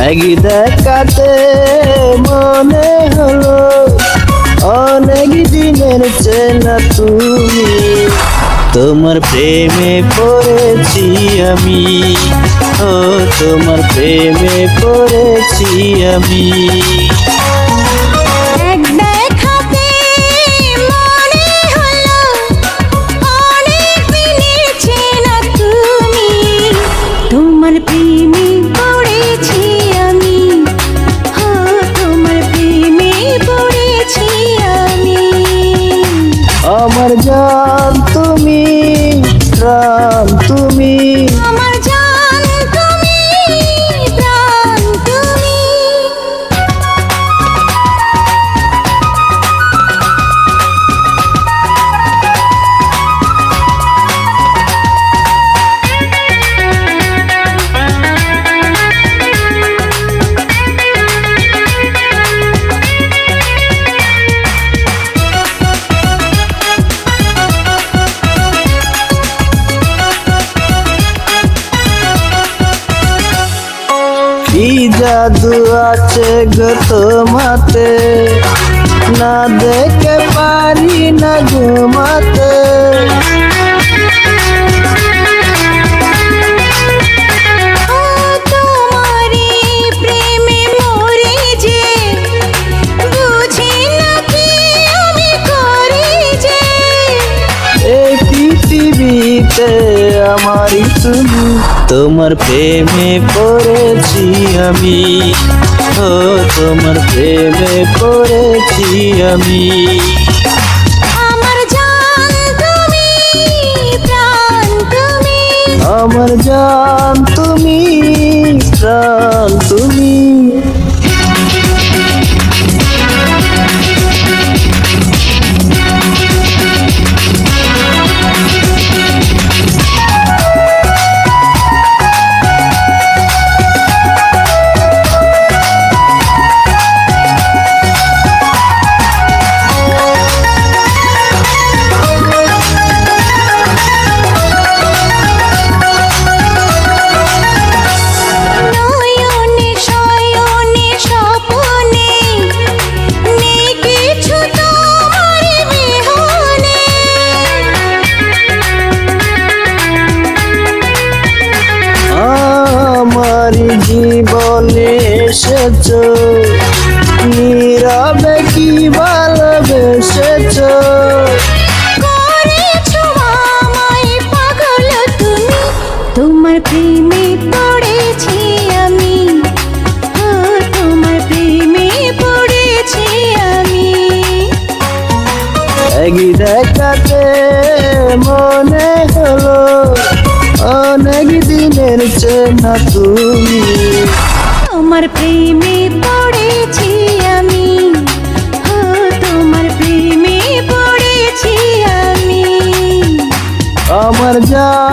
এক দেখাতে মনে হলো অনেক দিনের চেনা তুমি। তোমার প্রেমে পড়েছি আমি, ও তোমার প্রেমে পড়েছি আমি। আমার জান তুমি, প্রাণ তুমি, আমার জান তুমি, প্রাণ তুমি। কি জাদু আছে গো তোমাতে, না দেখে পারি না ঘুমাতে। এই পৃথিবীতে আমারই তুমি, তোমার প্রেমে পড়েছি আমি, ও তোমার প্রেমে পড়েছি আমি। আমার জান তুমি, প্রাণ তুমি, আমার জান তুমি, প্রাণ তুমি। জীবনে এসেছো নীরবে কি ভালোবেসেছো, করেছো আমায় পাগল তুমি। তোমার প্রেমে পড়েছি আমি, ও তোমার প্রেমে পড়েছি আমি। এক দেখাতে মনে হলো অনেক দিনের চেনা তুমি। তোমার প্রেমে পড়েছি আমি, ও তোমার প্রেমে পড়েছি আমি। আমার জান